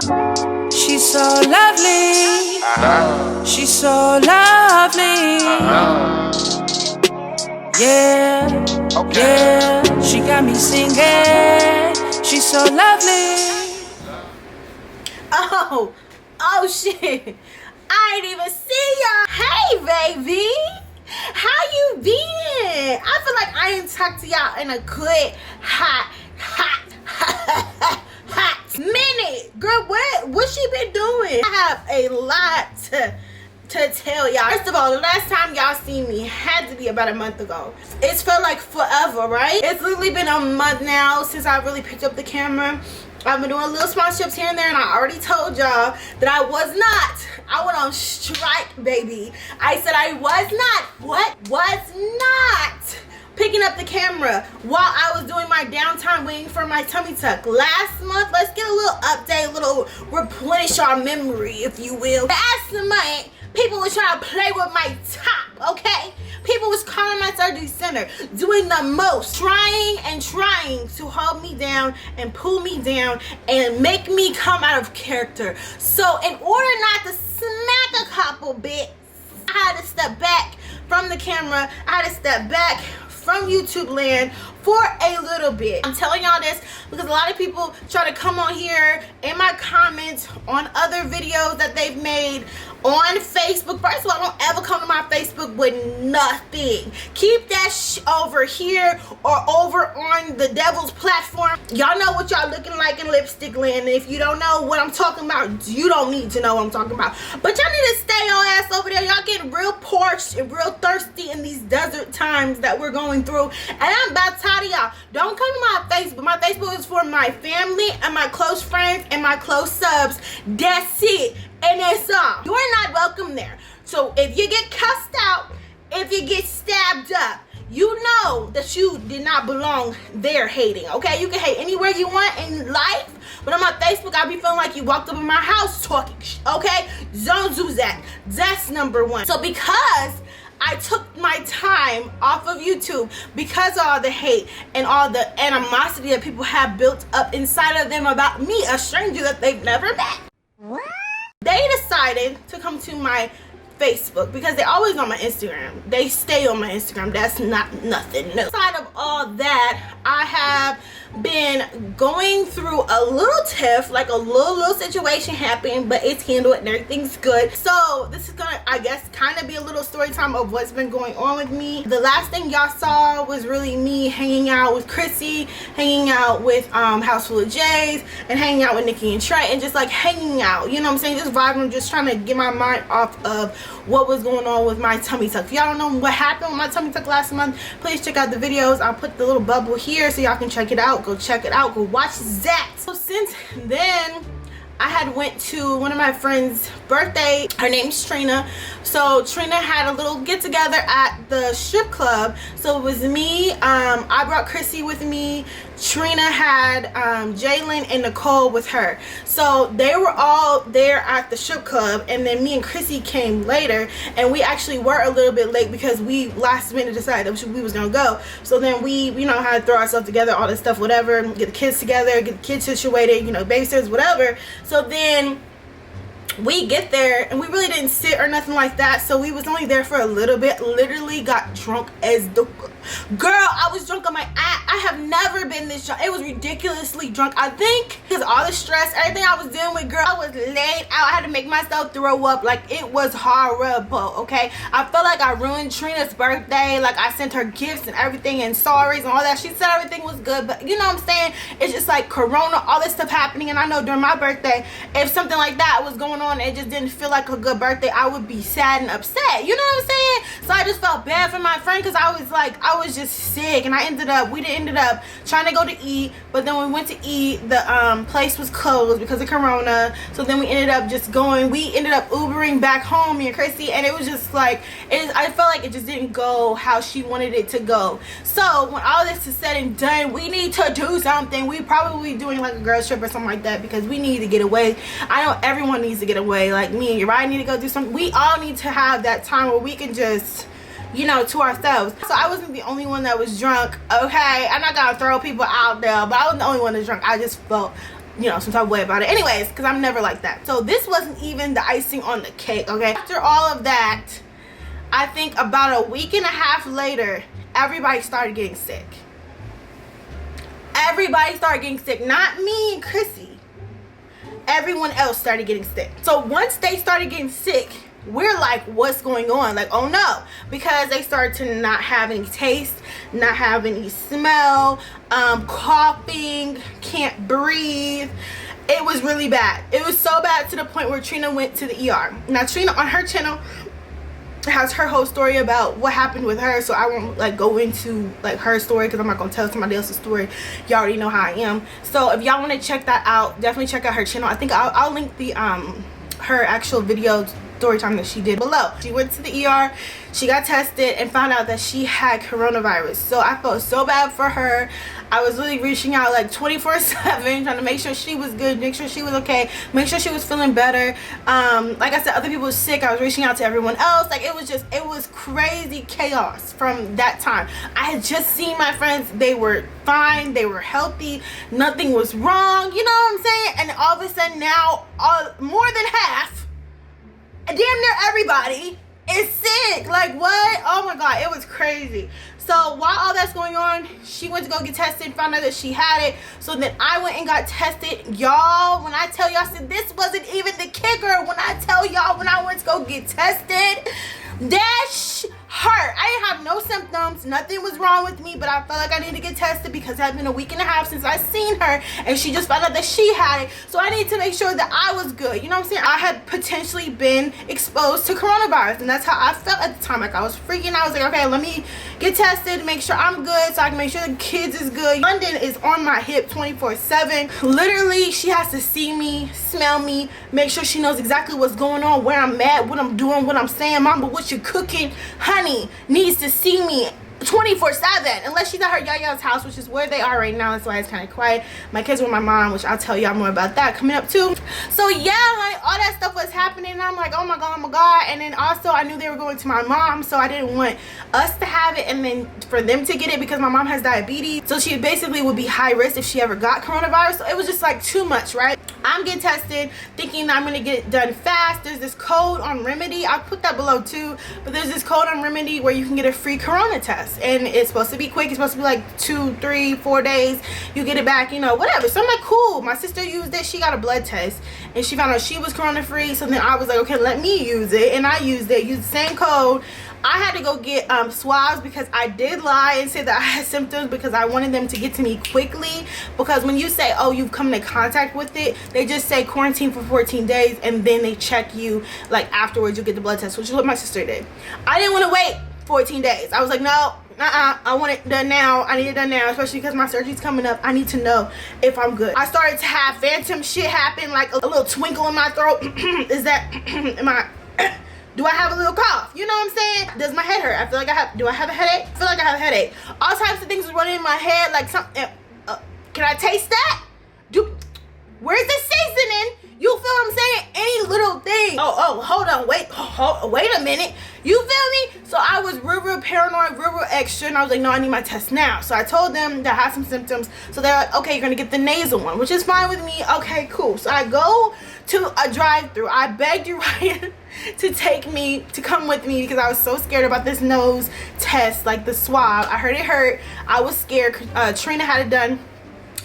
She's so lovely. She's so lovely. Yeah, yeah. She got me singing. She's so lovely. Oh shit. I ain't even see y'all. Hey, baby. How you been? I feel like I ain't talked to y'all in a good hot minute. Girl, what she been doing? I have a lot to tell y'all. First of all, the last time y'all seen me had to be about a month ago. It's felt like forever, right? It's literally been a month now since I really picked up the camera. I've been doing little sponsorships here and there, and I already told y'all that I went on strike, baby. I said I was not picking up the camera while I was doing my downtime waiting for my tummy tuck. Last month, let's get a little update, a little replenish our memory, if you will. Last month, people were trying to play with my top, okay? People was calling my surgery center, doing the most, trying to hold me down and pull me down and make me come out of character. So in order not to smack a couple bits, I had to step back from the camera. I had to step back from YouTube land for a little bit. I'm telling y'all this because a lot of people try to come on here in my comments on other videos that they've made on Facebook. First of all, don't ever come to my Facebook with nothing. Keep that over here or over on the devil's platform. Y'all know what y'all looking like in lipstick land. And if you don't know what I'm talking about, you don't need to know what I'm talking about. But y'all need to stay your ass over there. Y'all getting real parched and real thirsty in these desert times that we're going through. And I'm about tired of y'all. Don't come to my Facebook. My Facebook is for my family and my close friends and my close subs. That's it. And that's all. You are not welcome there. So if you get cussed out, if you get stabbed up, you know that you did not belong there hating, okay? You can hate anywhere you want in life, but on my Facebook, I be feeling like you walked up in my house talking, okay? Don't do that. That's number one. So because I took my time off of YouTube because of all the hate and all the animosity that people have built up inside of them about me, a stranger that they've never met. What? They decided to come to my Facebook because they're always on my Instagram. They stay on my Instagram. That's not nothing new. Outside of all that, I have been going through a little tiff, like a little situation happened, but it's handled and everything's good. So this is gonna, I guess, kind of be a little story time of what's been going on with me. The last thing y'all saw was really me hanging out with Chrissy, hanging out with House Full of J's, and hanging out with Nikki and Trey, and just like hanging out, you know what I'm saying, just vibing, just trying to get my mind off of what was going on with my tummy tuck. If y'all don't know what happened with my tummy tuck last month, please check out the videos. I'll put the little bubble here so y'all can check it out. Go check it out. Go watch that. So since then, I had went to one of my friends' birthday. Her name's Trina. So Trina had a little get together at the strip club. So it was me. I brought Chrissy with me. Trina had Jalen and Nicole with her. So they were all there at the strip club, and then me and Chrissy came later, and we actually were a little bit late because we last minute decided that we was gonna go. So then we, you know, had to throw ourselves together, all this stuff, whatever, get the kids together, get the kids situated, you know, babysitters, whatever. So then we get there and we really didn't sit or nothing like that, so we was only there for a little bit. Literally got drunk as the girl. I was drunk on my ass. I have never been this drunk. It was ridiculously drunk. I think because all the stress, everything I was dealing with, girl, I was laid out. I had to make myself throw up. Like, it was horrible, okay? I felt like I ruined Trina's birthday. Like, I sent her gifts and everything and sorries and all that. She said everything was good, but you know what I'm saying, it's just like corona, all this stuff happening. And I know during my birthday, if something like that was going on, it just didn't feel like a good birthday, I would be sad and upset, you know what I'm saying? So I just felt bad for my friend because I was like, I was just sick, and we ended up trying to go to eat, but then when we went to eat, the place was closed because of corona. So then we ended up Ubering back home, me and Chrissy, and it was just like, I felt like it just didn't go how she wanted it to go. So when all this is said and done, we need to do something. We probably doing like a girls trip or something like that because we need to get away. I know everyone needs to get away. Like me and Uriah need to go do something. We all need to have that time where we can just, you know, to ourselves. So I wasn't the only one that was drunk, okay? I'm not gonna throw people out there, but I was the only one that's drunk. I just felt you know, some type of way about it. Anyways, because I'm never like that. So this wasn't even the icing on the cake, okay? After all of that, I think about a week and a half later, everybody started getting sick. Everybody started getting sick. Not me and Chrissy. Everyone else started getting sick. So once they started getting sick, we're like, what's going on? Like, oh no. Because they started to not have any taste, not have any smell, coughing, can't breathe. It was really bad. It was so bad to the point where Trina went to the ER. Now Trina on her channel has her whole story about what happened with her, so I won't like go into like her story because I'm not gonna tell somebody else's story. Y'all already know how I am. So if y'all want to check that out, definitely check out her channel. I think I'll link the her actual video story time that she did below. She went to the ER, she got tested and found out that she had coronavirus. So I felt so bad for her. I was really reaching out like 24/7 trying to make sure she was good, make sure she was okay, make sure she was feeling better. Like I said, other people were sick. I was reaching out to everyone else. Like it was crazy chaos from that time. I had just seen my friends, they were fine, they were healthy, nothing was wrong, you know what I'm saying? And all of a sudden now more than half, damn near everybody is sick. Like what? Oh my god, it was crazy. So while all that's going on, she went to go get tested, found out that she had it. So then I went and got tested. Y'all, when I tell y'all, said this wasn't even the kicker. When I tell y'all, when I went to go get tested, that hurt. I didn't have no symptoms, nothing was wrong with me, but I felt like I needed to get tested because it had been a week and a half since I seen her and she just found out that she had it. So I needed to make sure that I was good, you know what I'm saying? I had potentially been exposed to coronavirus, and that's how I felt at the time. Like I was freaking out. I was like, okay, let me get tested, make sure I'm good so I can make sure the kids is good. London is on my hip 24/7. Literally, she has to see me, smell me, make sure she knows exactly what's going on, where I'm at, what I'm doing, what I'm saying. Mama, what you cooking? Honey needs to see me 24/7 unless she's at her yaya's house, which is where they are right now. That's why it's kind of quiet. My kids were with my mom, which I'll tell y'all more about that coming up too. So yeah, honey, all that stuff was happening and I'm like, oh my god. And then also I knew they were going to my mom, so I didn't want us to have it and then for them to get it because my mom has diabetes, so she basically would be high risk if she ever got coronavirus. So it was just like too much, right? I'm getting tested thinking I'm gonna get it done fast. There's this code on Remedy, I'll put that below too, but there's this code on Remedy where you can get a free corona test and it's supposed to be quick. It's supposed to be like 2, 3, 4 days, you get it back, you know, whatever. So I'm like, cool. My sister used it, she got a blood test and she found out she was corona free, so then I was like, okay, let me use it, and I used it, used the same code. I had to go get swabs because I did lie and say that I had symptoms because I wanted them to get to me quickly, because when you say, oh, you've come into contact with it, they just say quarantine for 14 days and then they check you like afterwards. You get the blood test, which is what my sister did. I didn't want to wait 14 days. I was like, no, I want it done now. I need it done now, especially because my surgery's coming up. I need to know if I'm good. I started to have phantom shit happen, like a little twinkle in my throat. Is that am I do I have a little cough? You know what I'm saying? Does my head hurt? I feel like do I have a headache? I feel like I have a headache. All types of things are running in my head, like something. Can I taste that? Where's the seasoning? You feel what I'm saying? Any little thing. Oh, hold on, wait a minute. You feel me? So I was real paranoid, real extra, and I was like, no, I need my test now. So I told them that I had some symptoms. So they're like, okay, you're gonna get the nasal one, which is fine with me. Okay, cool. So I go to a drive-through. I begged Uriah to come with me because I was so scared about this nose test, like the swab. I heard it hurt. I was scared. Trina had it done.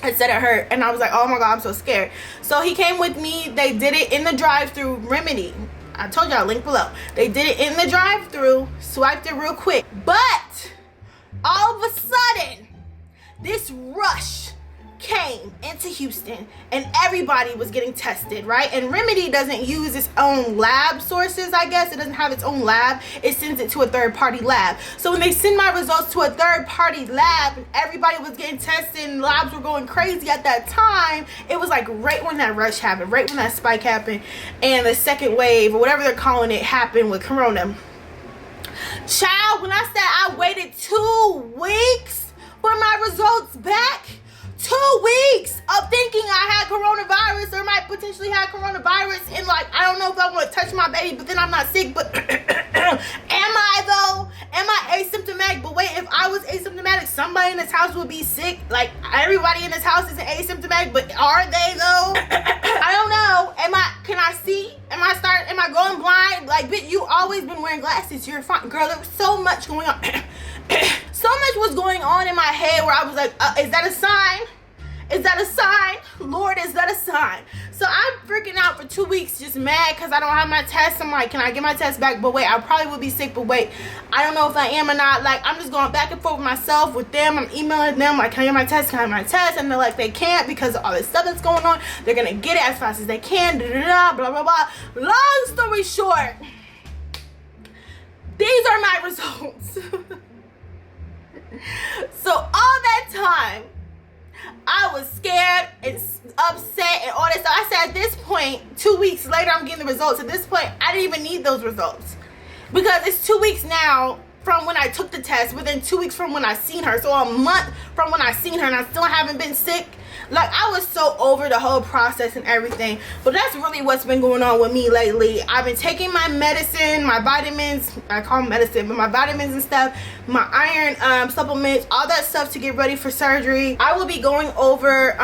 I said it hurt and I was like, oh my god, I'm so scared. So he came with me. They did it in the drive-through. Remedy, I told y'all, link below. They did it in the drive-through, swiped it real quick, but all of a sudden this rush came into Houston and everybody was getting tested, right? And Remedy doesn't use its own lab sources, I guess. It doesn't have its own lab. It sends it to a third-party lab. So when they send my results to a third-party lab and everybody was getting tested and labs were going crazy at that time, it was like right when that rush happened, right when that spike happened and the second wave or whatever they're calling it happened with corona. Child, when I said I waited 2 weeks for my results back, 2 weeks of thinking I had coronavirus or might potentially have coronavirus, and like, I don't know if I want to touch my baby, but then I'm not sick, but am I though? Am I asymptomatic? asymptomatic, but wait, if I was asymptomatic, somebody in this house would be sick. Like, everybody in this house isn't asymptomatic, but are they though? I don't know. Can I see? Am I going blind? Like, bitch, you always been wearing glasses. You're fine. Girl, there was so much going on. So much was going on in my head where I was like, is that a sign? Is that a sign? Lord, is that a sign? So I'm freaking out for 2 weeks, just mad because I don't have my test. I'm like, can I get my test back? But wait, I probably will be sick, but wait, I don't know if I am or not. Like, I'm just going back and forth with myself, with them. I'm emailing them, like, can I get my test? Can I get my test? And they're like, they can't because of all this stuff that's going on. They're going to get it as fast as they can, blah, blah, blah. Long story short, these are my results. So all that time, I was scared and upset and all that stuff. I said at this point, 2 weeks later, I'm getting the results. At this point, I didn't even need those results because it's 2 weeks now from when I took the test, within 2 weeks from when I seen her. So a month from when I seen her and I still haven't been sick. Like, I was so over the whole process and everything. But that's really what's been going on with me lately. I've been taking my medicine, my vitamins. I call them medicine, but my vitamins and stuff. My iron supplements, all that stuff to get ready for surgery. I will be going over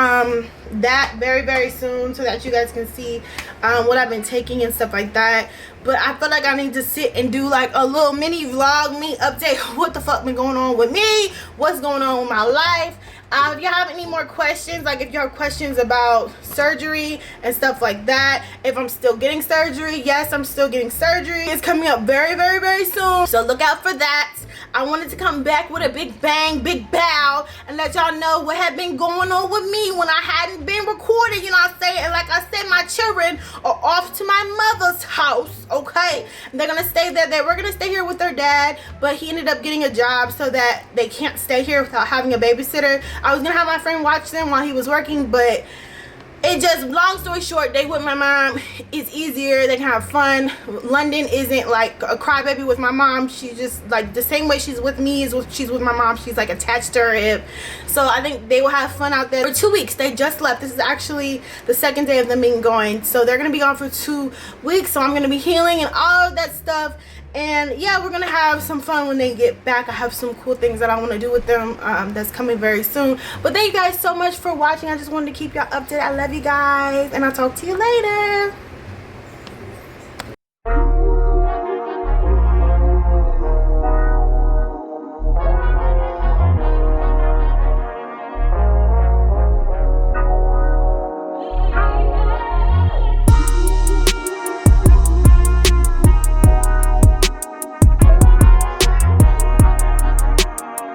that very, very soon so that you guys can see what I've been taking and stuff like that. But I feel like I need to sit and do like a little mini vlog, me update what the fuck been going on with me, what's going on with my life. If you have any more questions, like if you have questions about surgery and stuff like that, if I'm still getting surgery, yes, I'm still getting surgery. It's coming up very, very, very soon. So look out for that. I wanted to come back with a big bang, big bow, and let y'all know what had been going on with me when I hadn't been recorded, you know what I'm saying? And like I said, my children are off to my mother's house, okay? They're gonna stay there. They were gonna stay here with their dad, but he ended up getting a job so that they can't stay here without having a babysitter. I was gonna have my friend watch them while he was working, but it just, long story short, they with my mom. It's easier. They can have fun. London isn't like a crybaby with my mom. She's just like the same way she's with me is she's with my mom. She's like attached to her hip. So I think they will have fun out there. For 2 weeks, they just left. This is actually the second day of them being going. So they're gonna be gone for 2 weeks. So I'm gonna be healing and all of that stuff. And yeah, we're gonna have some fun when they get back. I have some cool things that I want to do with them that's coming very soon. But thank you guys so much for watching. I just wanted to keep y'all updated. I love you guys, and I'll talk to you later.